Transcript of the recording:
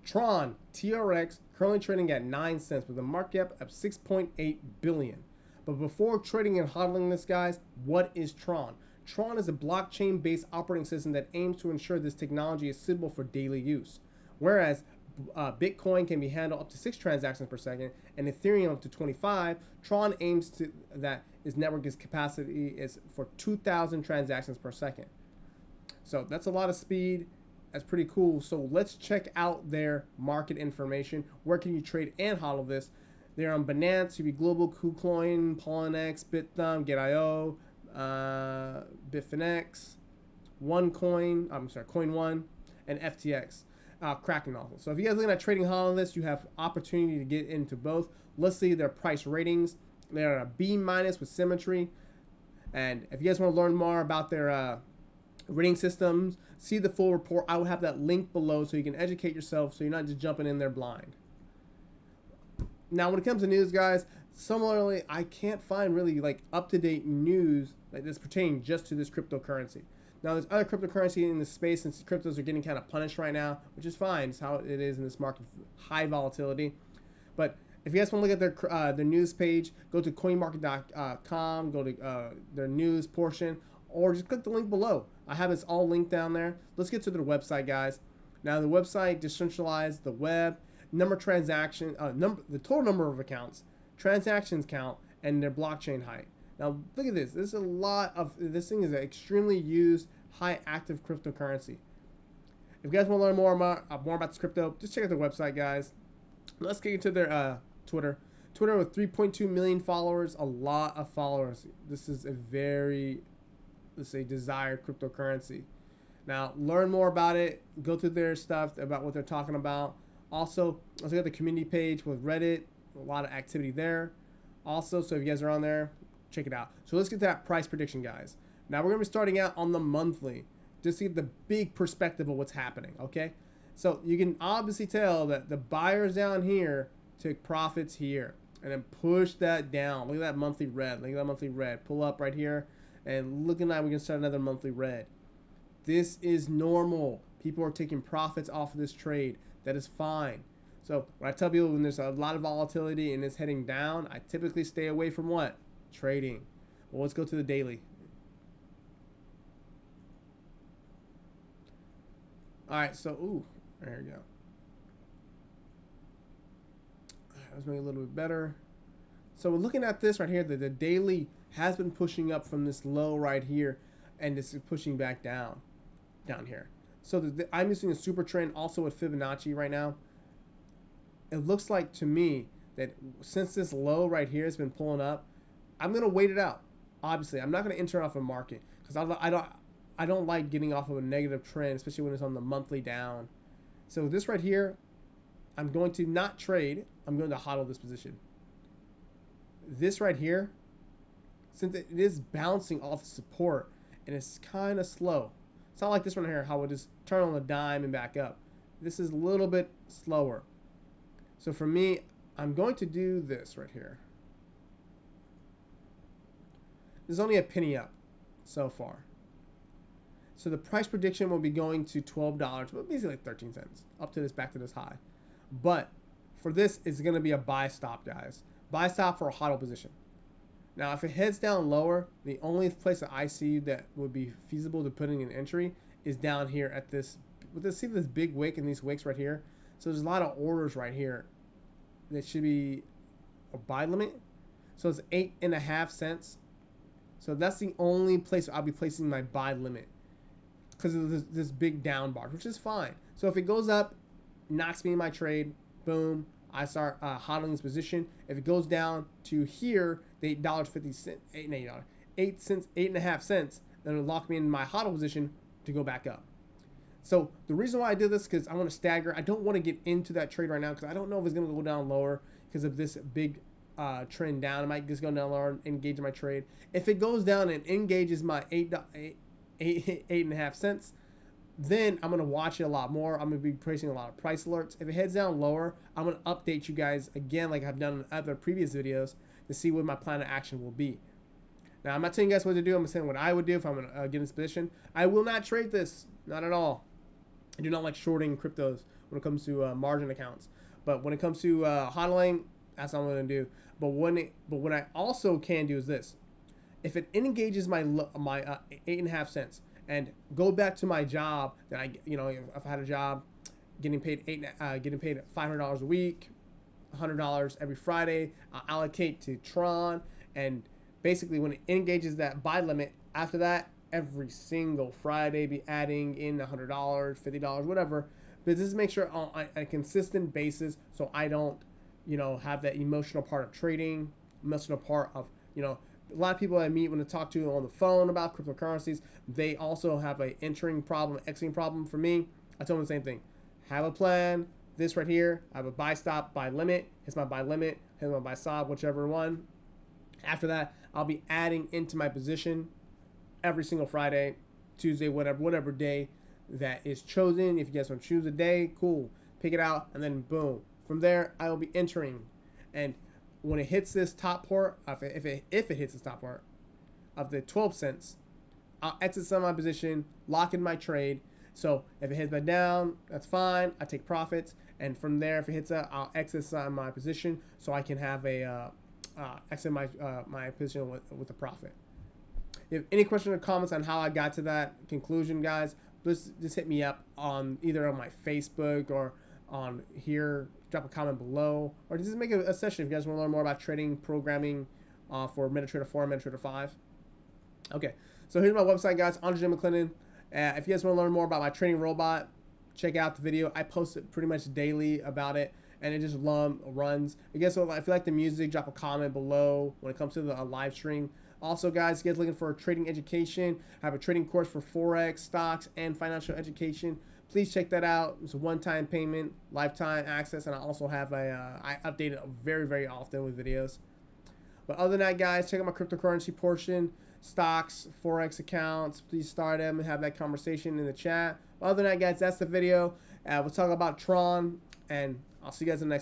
TRON, TRX, currently trading at 9 cents with a market cap of 6.8 billion. But before trading and hodling this, guys, what is TRON? TRON is a blockchain-based operating system that aims to ensure this technology is suitable for daily use. Whereas Bitcoin can be handled up to 6 transactions per second and Ethereum up to 25, TRON aims to that its network capacity is for 2,000 transactions per second. So that's a lot of speed. That's pretty cool. So let's check out their market information. Where can you trade and hodl this? They're on Binance, UB Global, KuCoin, Poloniex, BitThumb, Get.io, Bitfinex, Coin One, and FTX. Kraken also. So if you guys are looking at trading hodl this, you have opportunity to get into both. Let's see their price ratings. They're a B- with symmetry. And if you guys want to learn more about their rating systems, see the full report. I will have that link below so you can educate yourself so you're not just jumping in there blind. Now, when it comes to news, guys, similarly, I can't find really like up-to-date news like this pertaining just to this cryptocurrency. Now, there's other cryptocurrency in this space since cryptos are getting kind of punished right now, which is fine. It's how it is in this market, high volatility. But if you guys want to look at their news page, go to coinmarket.com, go to their news portion, or just click the link below. I have this all linked down there. Let's get to their website, guys. Now, the website, decentralized, the web, number of transactions, the total number of accounts, transactions count, and their blockchain height. Now, look at this. This is a lot of, this thing is an extremely used, high active cryptocurrency. If you guys want to learn more about this crypto, just check out their website, guys. Let's get into their Twitter. Twitter with 3.2 million followers, a lot of followers. This is a very, let's say, desired cryptocurrency. Now, learn more about it. Go through their stuff about what they're talking about. Also, let's look at the community page with Reddit. A lot of activity there. Also, so if you guys are on there, check it out. So let's get to that price prediction, guys. Now, we're going to be starting out on the monthly. Just to get the big perspective of what's happening, okay? So you can obviously tell that the buyers down here took profits here and then push that down. Look at that monthly red. Look at that monthly red. Pull up right here. And looking like we can start another monthly red. This is normal. People are taking profits off of this trade. That is fine. So when I tell people when there's a lot of volatility and it's heading down, I typically stay away from what? Trading. Well, let's go to the daily. All right, so, ooh, there we go. Let's make it a little bit better. So we're looking at this right here. The daily has been pushing up from this low right here, and this is pushing back down here. So I'm using a super trend also with Fibonacci right now. It looks like to me that since this low right here has been pulling up, I'm going to wait it out. Obviously, I'm not going to enter off a market because I don't like getting off of a negative trend, especially when it's on the monthly down. So this right here, I'm going to not trade. I'm going to hodl this position. This right here, since it is bouncing off the support and it's kind of slow. It's not like this one here, how it just turn on a dime and back up. This is a little bit slower. So for me, I'm going to do this right here. There's only a penny up so far. So the price prediction will be going to $12, but basically like 13 cents, up to this, back to this high. But for this, it's going to be a buy stop, guys. Buy stop for a hodl position. Now, if it heads down lower, the only place that I see that would be feasible to putting an entry is down here at this. See this big wick and these wicks right here? So there's a lot of orders right here that should be a buy limit. So it's 8.5 cents. So that's the only place I'll be placing my buy limit because of this big down bar, which is fine. So if it goes up, knocks me in my trade, boom, I start hodling this position. If it goes down to here, the $8.50, 8.5 cents, then it'll lock me in my hodl position to go back up. So the reason why I did this is because I want to stagger. I don't want to get into that trade right now because I don't know if it's going to go down lower because of this big trend down. It might just go down lower and engage my trade. If it goes down and engages my 8.5 cents, then I'm going to watch it a lot more. I'm going to be placing a lot of price alerts. If it heads down lower, I'm going to update you guys again like I've done in other previous videos to see what my plan of action will be. Now, I'm not telling you guys what to do. I'm saying what I would do if I'm going to get in this position. I will not trade this. Not at all. I do not like shorting cryptos when it comes to margin accounts. But when it comes to hodling, that's not what I'm gonna do. But what I also can do is this: if it engages my 8.5 cents, and go back to my job that if I had a job getting paid $500 a week, $100 every Friday, I'll allocate to Tron, and basically when it engages that buy limit, after that, every single Friday be adding in $100, $50, whatever. But just make sure on a consistent basis, so I don't, have that emotional part of trading, emotional part of, a lot of people I meet when I talk to on the phone about cryptocurrencies, they also have a entering problem, exiting problem. For me, I tell them the same thing. Have a plan. This right here, I have a buy stop, buy limit. Hits my buy limit, hits my buy stop, whichever one. After that, I'll be adding into my position every single Friday, Tuesday, whatever day that is chosen. If you guys want to choose a day, cool. Pick it out, and then boom. From there, I will be entering. And when it hits this top part, if it hits this top part of the 12 cents, I'll exit some of my position, lock in my trade. So if it hits back down, that's fine. I take profits, and from there, if it hits up, I'll exit some of my position so I can have a exit my my position with a profit. If you have any questions or comments on how I got to that conclusion, guys, just hit me up on either on my Facebook or on here. Drop a comment below, or just make a session if you guys want to learn more about trading, programming for MetaTrader 4 and MetaTrader 5. Okay, so here's my website, guys, Andre Mcclendon. If you guys want to learn more about my trading robot, check out the video. I post it pretty much daily about it, and it just runs. I guess if you like the music, drop a comment below when it comes to the live stream. Also, guys, if you guys looking for a trading education, I have a trading course for Forex, stocks, and financial education. Please check that out. It's a one-time payment, lifetime access, and I also have I update it very, very often with videos. But other than that, guys, check out my cryptocurrency portion, stocks, Forex accounts. Please start them and have that conversation in the chat. Other than that, guys, that's the video. We'll talk about Tron, and I'll see you guys in the next